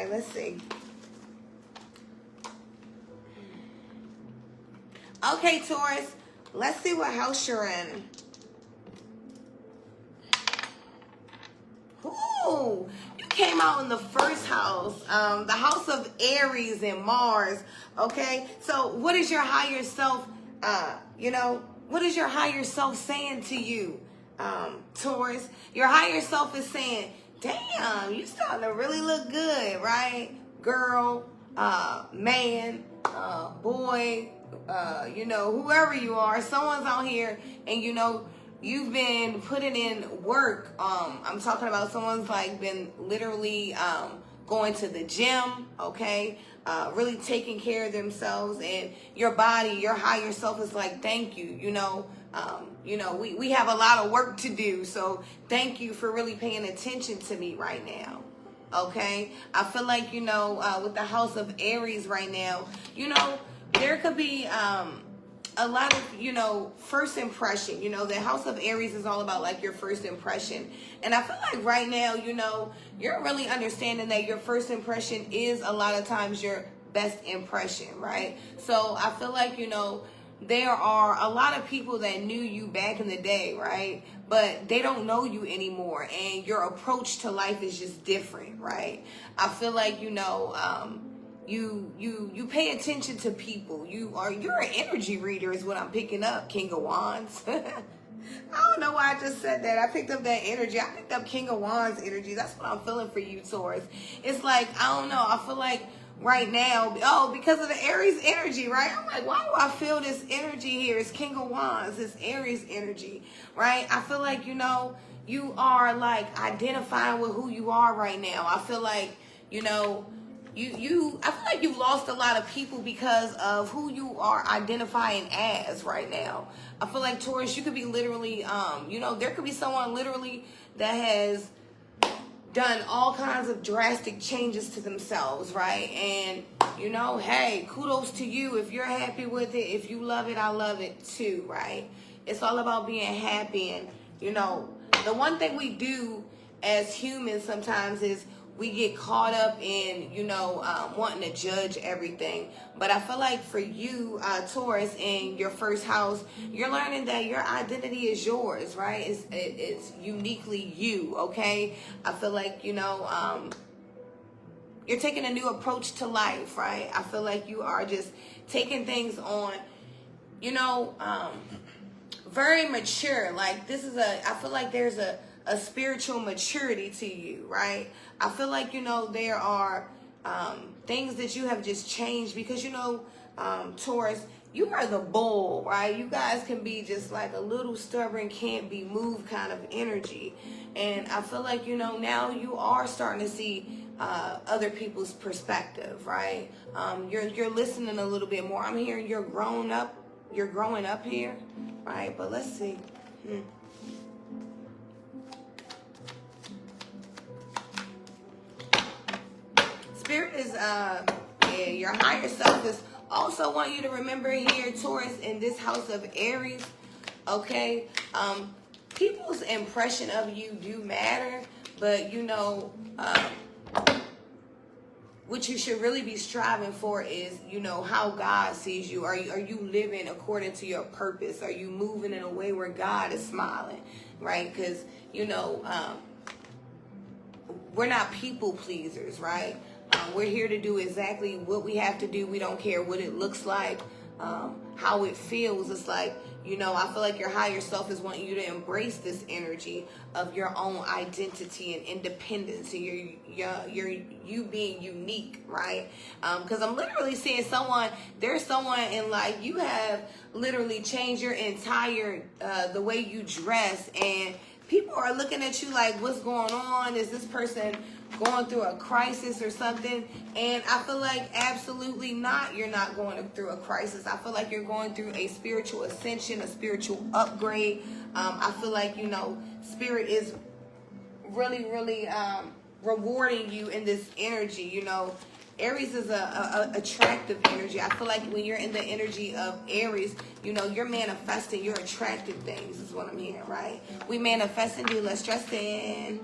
Okay, let's see. Okay, Taurus, let's see what house you're in. Ooh, you came out in the first house, the house of Aries and Mars. Okay, so what is your higher self, what is your higher self saying to you, Taurus? Your higher self is saying, damn, you starting to really look good, right? Girl, man, boy, whoever you are, someone's out here and you've been putting in work. I'm talking about someone's like been literally going to the gym, okay? Really taking care of themselves, and your body, your higher self is like, thank you, we have a lot of work to do, so thank you for really paying attention to me right now. Okay, I feel like, with the house of Aries right now, there could be a lot of, first impression. The house of Aries is all about like your first impression. And I feel like right now, you're really understanding that your first impression is a lot of times your best impression, right? So I feel like, there are a lot of people that knew you back in the day, right? But they don't know you anymore, and your approach to life is just different, right? I feel like, you pay attention to people. You're an energy reader is what I'm picking up, King of Wands. I don't know why I just said that. I picked up that energy. I picked up King of Wands energy. That's what I'm feeling for you, Taurus. It's like, I don't know. I feel like right now, because of the Aries energy, right? I'm like, why do I feel this energy here? It's King of Wands. It's Aries energy, right? I feel like, you are like identifying with who you are right now. I feel like, I feel like you've lost a lot of people because of who you are identifying as right now. I feel like, Taurus, you could be literally, there could be someone literally that has done all kinds of drastic changes to themselves, right? And, hey, kudos to you. If you're happy with it, if you love it, I love it too, right? It's all about being happy. And, the one thing we do as humans sometimes is we get caught up in, wanting to judge everything. But I feel like for you, Taurus, in your first house, you're learning that your identity is yours, right? It's uniquely you, okay? I feel like, you're taking a new approach to life, right? I feel like you are just taking things on, very mature. Like I feel like there's a spiritual maturity to you, right? I feel like, there are things that you have just changed because, Taurus, you are the bull, right? You guys can be just like a little stubborn, can't be moved kind of energy. And I feel like, now you are starting to see other people's perspective, right? You're listening a little bit more. I'm hearing you're growing up here, right? But let's see. Spirit is, your higher self is also want you to remember here, Taurus, in this house of Aries, okay? People's impression of you do matter, but, what you should really be striving for is, how God sees you. Are you living according to your purpose? Are you moving in a way where God is smiling, right? Because, we're not people pleasers, right? We're here to do exactly what we have to do. We don't care what it looks like, how it feels. It's like, I feel like your higher self is wanting you to embrace this energy of your own identity and independence, and you being unique, right? Because I'm literally seeing there's someone in life, you have literally changed your entire, the way you dress, and people are looking at you like, what's going on? Is this person going through a crisis or something? And I feel like absolutely not. You're not going through a crisis. I feel like you're going through a spiritual ascension, a spiritual upgrade. I feel like, Spirit is really, really rewarding you in this energy. Aries is a attractive energy. I feel like when you're in the energy of Aries, you're manifesting, you're attracting things is what I'm hearing, right? We manifest and do less stressing.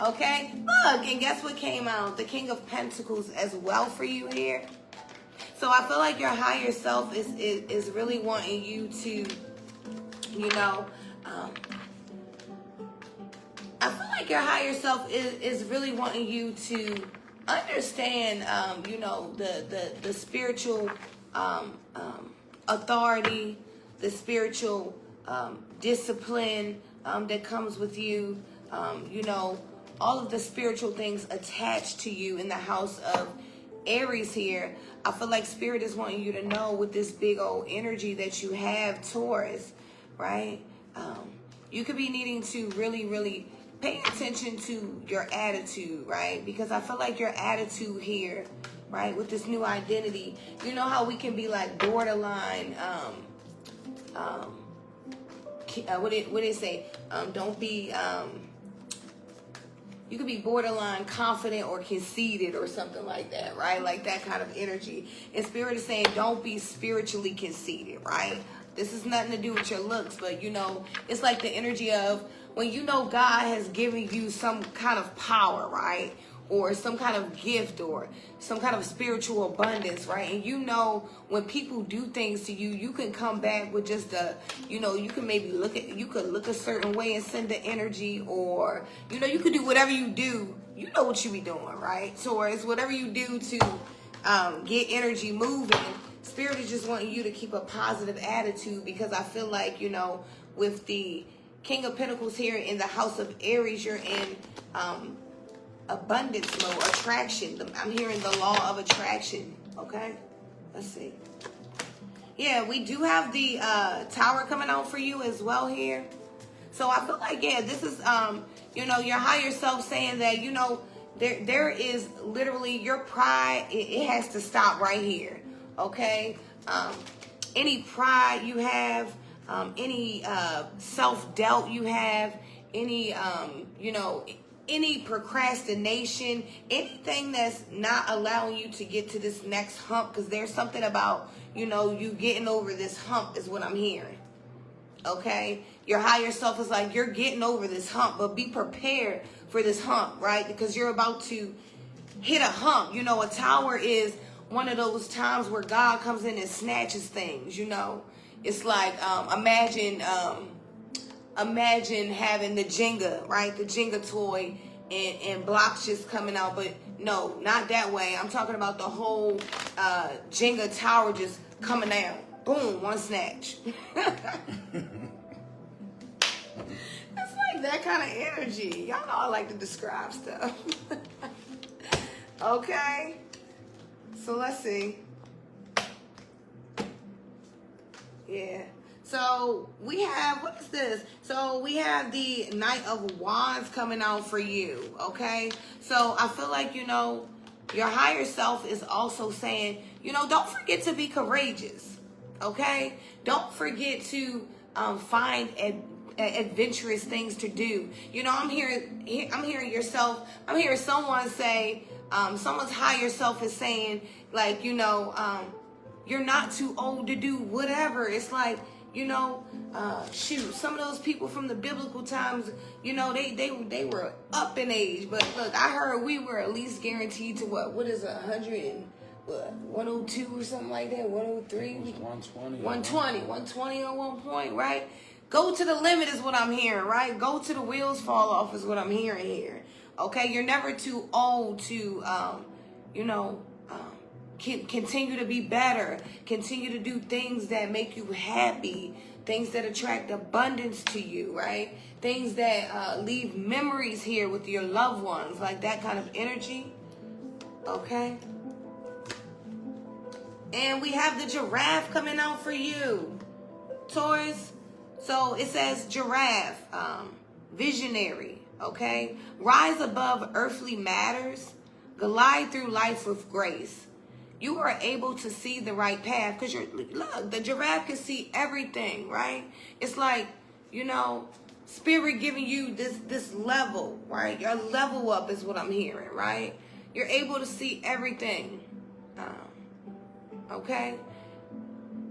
Okay, look, and guess what came out? The King of Pentacles as well for you here. So I feel like your higher self is really wanting you to, you know, I feel like your higher self is really wanting you to understand, you know, the spiritual authority, the spiritual discipline that comes with you, you know, all of the spiritual things attached to you in the house of Aries here. I feel like Spirit is wanting you to know with this big old energy that you have, Taurus, right? You could be needing to really, really pay attention to your attitude, right? Because I feel like your attitude here, right, with this new identity, you know how we can be like borderline, what did it say? Don't be, you could be borderline confident or conceited or something like that, right? Like that kind of energy. And Spirit is saying don't be spiritually conceited, right? This is nothing to do with your looks, but you know, it's like the energy of when you know God has given you some kind of power, right? Or some kind of gift or some kind of spiritual abundance, right? And you know when people do things to you, you can come back with just a, you know, you can maybe you could look a certain way and send the energy, or, you know, you could do whatever you do. You know what you be doing, right? Taurus, whatever you do to get energy moving, Spirit is just wanting you to keep a positive attitude, because I feel like, you know, with the King of Pentacles here in the house of Aries, you're in abundance mode, attraction. I'm hearing the law of attraction. Okay, let's see. Yeah, we do have the Tower coming out for you as well here. So I feel like, yeah, this is you know, your higher self saying that, you know, there is literally your pride, it has to stop right here. Okay, any pride you have, any self-doubt you have, any you know, any procrastination, anything that's not allowing you to get to this next hump, because there's something about, you know, you getting over this hump is what I'm hearing. Okay, your higher self is like, you're getting over this hump, but be prepared for this hump, right? Because you're about to hit a hump. You know, a tower is one of those times where God comes in and snatches things. You know, it's like imagine having the Jenga, right? The Jenga toy, and blocks just coming out. But no, not that way. I'm talking about the whole Jenga tower just coming out. Boom, one snatch. It's like that kind of energy. Y'all know I like to describe stuff. Okay. So let's see. Yeah. So we have, what is this? So we have the Knight of Wands coming out for you, okay? So I feel like, you know, your higher self is also saying, you know, don't forget to be courageous, okay? Don't forget to find adventurous things to do. You know, I'm hearing someone say, someone's higher self is saying, like, you know, you're not too old to do whatever. It's like, you know, shoot, some of those people from the biblical times, you know, they were up in age. But look, I heard we were at least guaranteed to what is 102 or something like that, 103? 120 at one point, right? Go to the limit is what I'm hearing, right? Go to the wheels fall off is what I'm hearing here. Okay, you're never too old to, you know, continue to be better, continue to do things that make you happy, things that attract abundance to you, right? Things that leave memories here with your loved ones, like that kind of energy. Okay. And we have the Giraffe coming out for you, Taurus. So it says Giraffe, visionary, okay? Rise above earthly matters, glide through life with grace. You are able to see the right path, because look, the Giraffe can see everything, right? It's like, you know, Spirit giving you this level, right? Your level up is what I'm hearing, right? You're able to see everything, okay?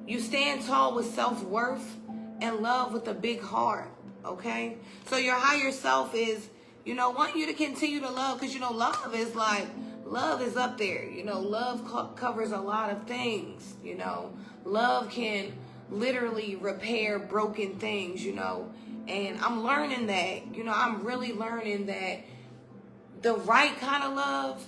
You stand tall with self-worth and love with a big heart, okay? So your higher self is, you know, want you to continue to love, because, you know, love is like, love is up there. You know, love covers a lot of things. You know, love can literally repair broken things, you know. And I'm learning that, you know, I'm really learning that the right kind of love,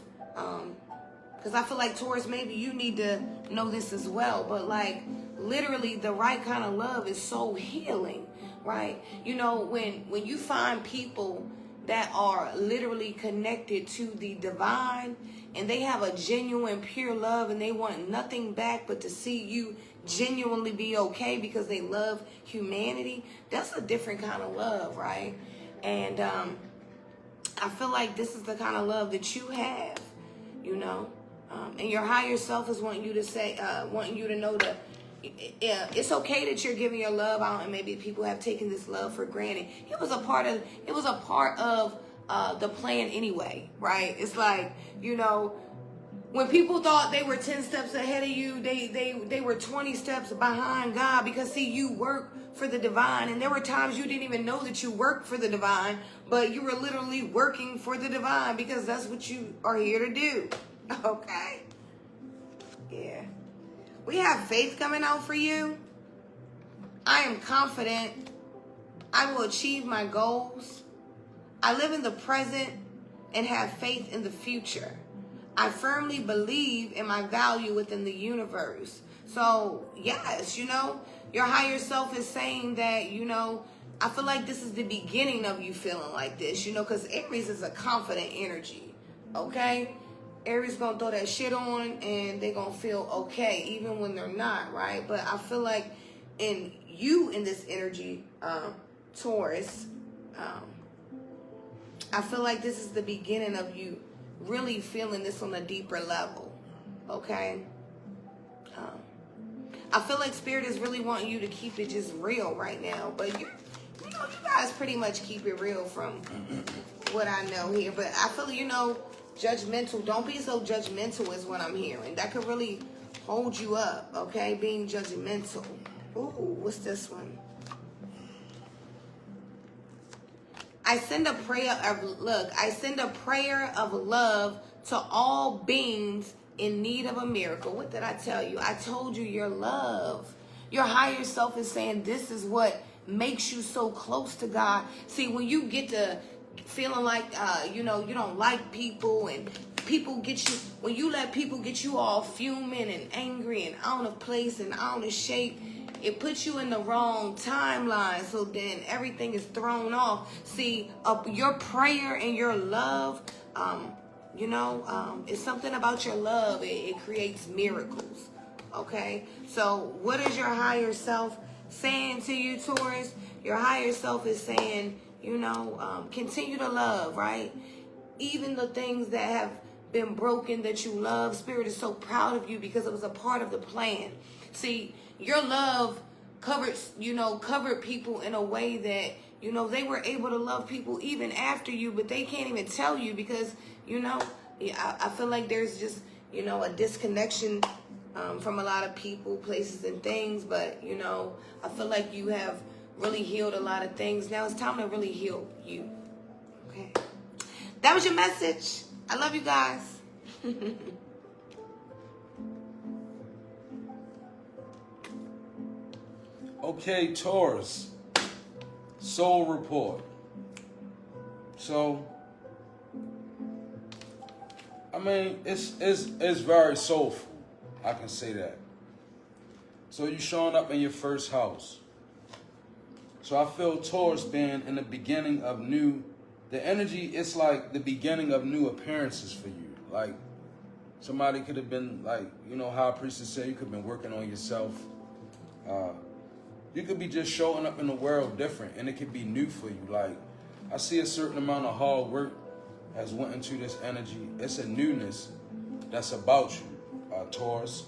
because I feel like, Taurus, maybe you need to know this as well, but like literally the right kind of love is so healing, right? You know, when you find people that are literally connected to the divine, and they have a genuine, pure love, and they want nothing back but to see you genuinely be okay because they love humanity, that's a different kind of love, right? And I feel like this is the kind of love that you have, you know. And your higher self is wanting you to say, wanting you to know that it's okay that you're giving your love out, and maybe people have taken this love for granted. It was a part of the plan anyway, right? It's like, you know, when people thought they were 10 steps ahead of you, they were 20 steps behind God, because see, you work for the divine, and there were times you didn't even know that you worked for the divine, but you were literally working for the divine because that's what you are here to do. Okay? Yeah. We have faith coming out for you. I am confident I will achieve my goals. I live in the present and have faith in the future. I firmly believe in my value within the universe. So, yes, you know, your higher self is saying that, you know, I feel like this is the beginning of you feeling like this, you know, because Aries is a confident energy, okay? Aries gonna throw that shit on and they gonna feel okay even when they're not, right? But I feel like in this energy, Taurus, I feel like this is the beginning of you really feeling this on a deeper level, okay? I feel like Spirit is really wanting you to keep it just real right now, but you guys pretty much keep it real from what I know here. But I feel, you know, judgmental. Don't be so judgmental is what I'm hearing. That could really hold you up, okay? Being judgmental. Ooh, what's this one? I send a prayer of love to all beings in need of a miracle. What did I tell you? I told you your love. Your higher self is saying this is what makes you so close to God. See, when you get to feeling like, you know, you don't like people, and people get you, when you let people get you all fuming and angry and out of place and out of shape, it puts you in the wrong timeline. So then everything is thrown off. See, your prayer and your love, you know, it's something about your love. It creates miracles. Okay? So what is your higher self saying to you, Taurus? Your higher self is saying, you know, continue to love, right? Even the things that have been broken that you love, Spirit is so proud of you because it was a part of the plan. See, your love covered people in a way that, you know, they were able to love people even after you, but they can't even tell you because, you know, I feel like there's just, you know, a disconnection from a lot of people, places, and things. But, you know, I feel like you have really healed a lot of things. Now it's time to really heal you. Okay. That was your message. I love you guys. Okay, Taurus, soul report. So, I mean, it's very soulful. I can say that. So you showing up in your first house. So I feel Taurus being in the beginning of the energy, it's like the beginning of new appearances for you. Like, somebody could have been like, you know, High Priestess said, you could have been working on yourself. You could be just showing up in the world different, and it could be new for you. Like, I see a certain amount of hard work has went into this energy. It's a newness that's about you, Taurus.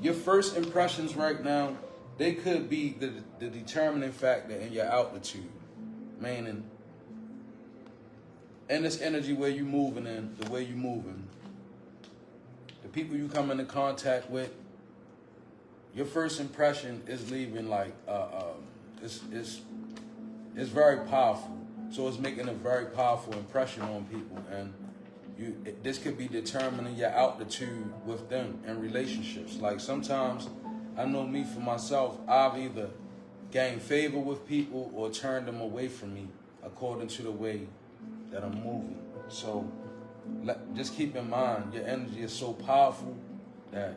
Your first impressions right now, they could be the determining factor in your altitude. Meaning, in this energy where you moving in, the way you moving, the people you come into contact with, your first impression is leaving like it's very powerful. So it's making a very powerful impression on people, and this could be determining your altitude with them in relationships. Like sometimes, I know me for myself, I've either gained favor with people or turned them away from me according to the way that I'm moving. So just keep in mind, your energy is so powerful that,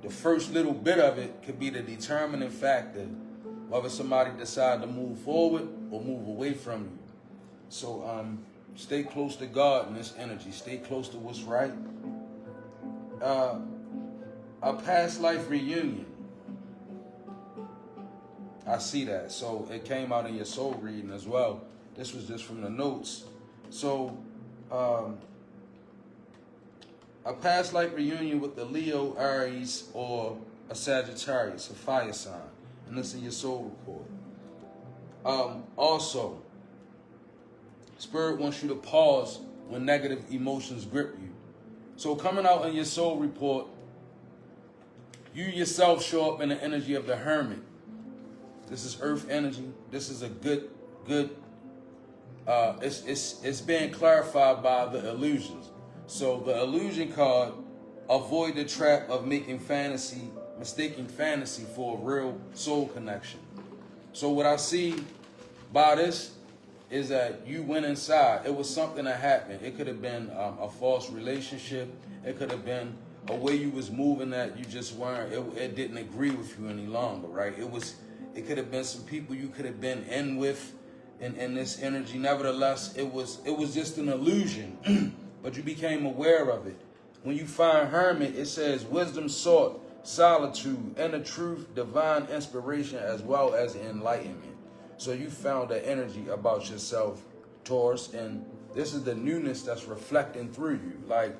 the first little bit of it could be the determining factor whether somebody decide to move forward or move away from you. So stay close to God in this energy. Stay close to what's right. A past life reunion. I see that. So it came out in your soul reading as well. This was just from the notes. So a past life reunion with the Leo, Aries, or a Sagittarius, a fire sign. And this is your soul report. Also, Spirit wants you to pause when negative emotions grip you. So coming out in your soul report, you yourself show up in the energy of the Hermit. This is earth energy. This is a good, it's being clarified by the illusions. So the illusion card, avoid the trap of mistaking fantasy for a real soul connection. So what I see by this is that you went inside. It was something that happened. It could have been a false relationship. It could have been a way you was moving that you just weren't. It didn't agree with you any longer, right? It could have been some people you could have been in with in this energy. Nevertheless, it was just an illusion, but you became aware of it. When you find Hermit, it says wisdom sought, solitude, inner truth, divine inspiration, as well as enlightenment. So you found the energy about yourself, Taurus, and this is the newness that's reflecting through you. Like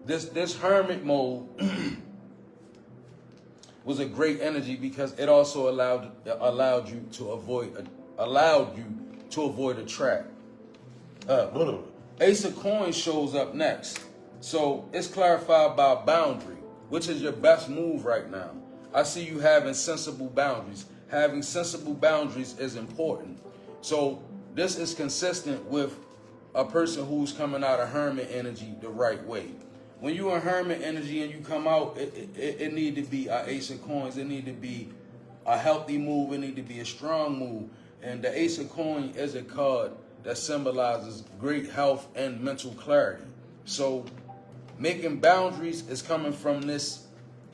this Hermit mode was a great energy because it also allowed you to avoid a trap. Ace of Coins shows up next. So it's clarified by boundary, which is your best move right now. I see you having sensible boundaries. Having sensible boundaries is important. So this is consistent with a person who's coming out of Hermit energy the right way. When you're in Hermit energy and you come out, it need to be an Ace of Coins. It need to be a healthy move. It need to be a strong move. And the Ace of Coins is a card that symbolizes great health and mental clarity. So making boundaries is coming from this,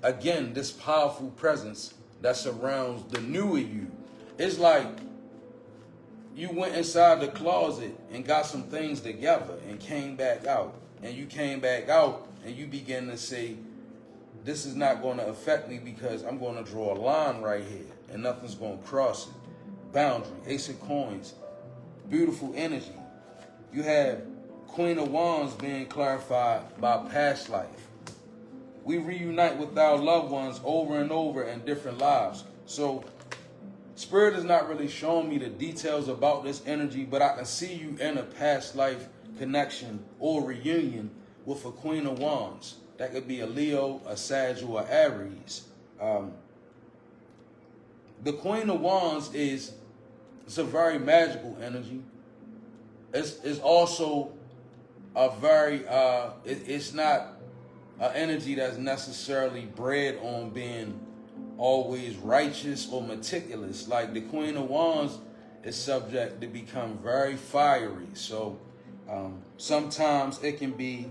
again, this powerful presence that surrounds the new of you. It's like you went inside the closet and got some things together and came back out. And you came back out and you begin to say, this is not going to affect me because I'm going to draw a line right here and nothing's going to cross it. Boundary, Ace of Coins, beautiful energy. You have Queen of Wands being clarified by past life. We reunite with our loved ones over and over in different lives. So Spirit is not really showing me the details about this energy, but I can see you in a past life connection or reunion with a Queen of Wands. That could be a Leo, a Sag, or an Aries. The Queen of Wands it's a very magical energy. It's also a very, it's not an energy that's necessarily bred on being always righteous or meticulous. Like the Queen of Wands is subject to become very fiery. So sometimes it can be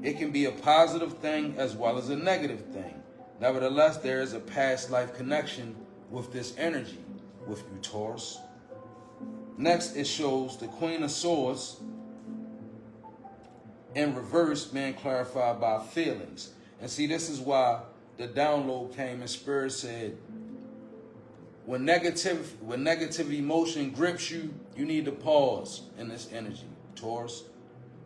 a positive thing as well as a negative thing. Nevertheless, there is a past life connection with this energy with you, Taurus. Next, it shows the Queen of Swords in reverse being clarified by feelings. And see, this is why the download came and Spirit said, when negative emotion grips you, you need to pause in this energy, Taurus.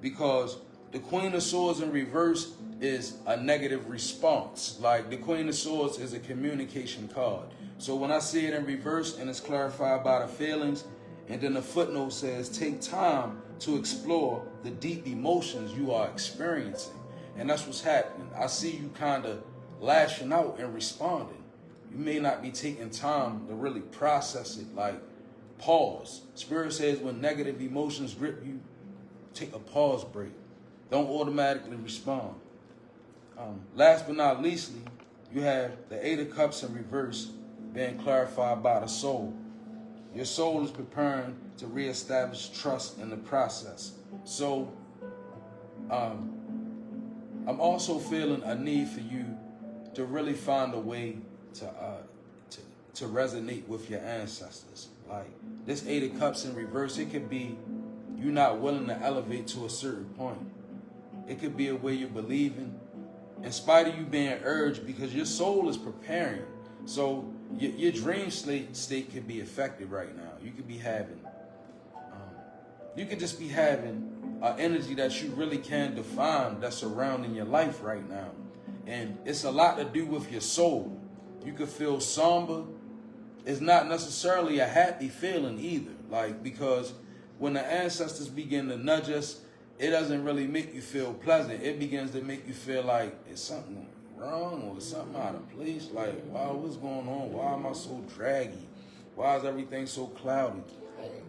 Because the Queen of Swords in reverse is a negative response. Like the Queen of Swords is a communication card. So when I see it in reverse and it's clarified by the feelings, and then the footnote says, take time to explore the deep emotions you are experiencing. And that's what's happening. I see you kind of lashing out and responding. You may not be taking time to really process it, like pause. Spirit says when negative emotions grip you, take a pause break. Don't automatically respond. Last but not leastly, you have the Eight of Cups in reverse being clarified by the soul. Your soul is preparing to reestablish trust in the process. So, I'm also feeling a need for you to really find a way to resonate with your ancestors. Like this Eight of Cups in reverse, it could be you not willing to elevate to a certain point. It could be a way you're believing, in spite of you being urged, because your soul is preparing. So your dream state could be affected right now. You could be having, you could just be having an energy that you really can't define that's surrounding your life right now. And it's a lot to do with your soul. You could feel somber. It's not necessarily a happy feeling either. Like, because when the ancestors begin to nudge us, it doesn't really make you feel pleasant. It begins to make you feel like it's something wrong or something out of place. Like, wow, what's going on? Why am I so draggy? Why is everything so cloudy?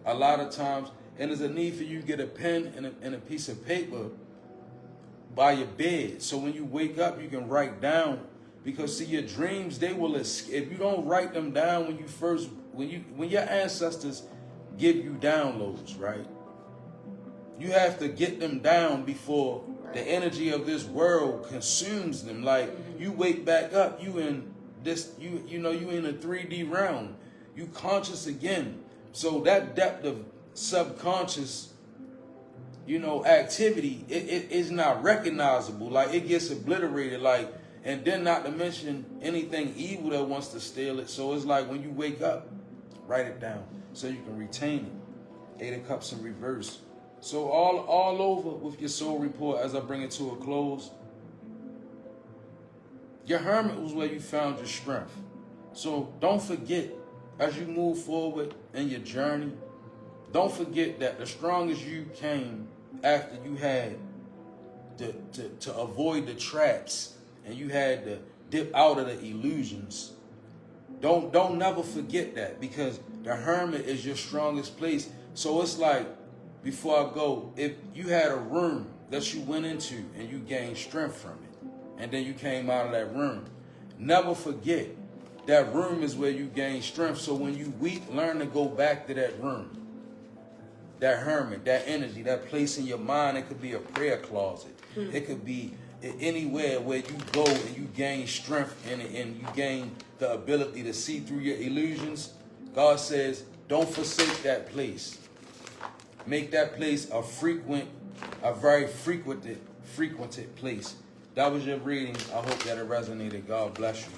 A lot of times, and there's a need for you to get a pen and a piece of paper by your bed. So when you wake up, you can write down. Because see, your dreams, they will escape. If you don't write them down when your ancestors give you downloads, right? You have to get them down before the energy of this world consumes them. Like, you wake back up, you in this, you in a 3D realm. You conscious again. So that depth of subconscious, activity, it is not recognizable. Like, it gets obliterated. Like, and then not to mention anything evil that wants to steal it. So it's like when you wake up, write it down so you can retain it. Eight of Cups in reverse. So all over with your soul report as I bring it to a close. Your Hermit was where you found your strength. So don't forget, as you move forward in your journey, don't forget that the strongest you came after you had to avoid the traps and you had to dip out of the illusions. Don't never forget that, because the Hermit is your strongest place. So it's like, before I go, if you had a room that you went into and you gained strength from it, and then you came out of that room, never forget that room is where you gain strength. So when you weak, learn to go back to that room, that Hermit, that energy, that place in your mind. It could be a prayer closet. It could be anywhere where you go and you gain strength and you gain the ability to see through your illusions. God says, don't forsake that place. Make that place a very frequented place. That was your reading. I hope that it resonated. God bless you.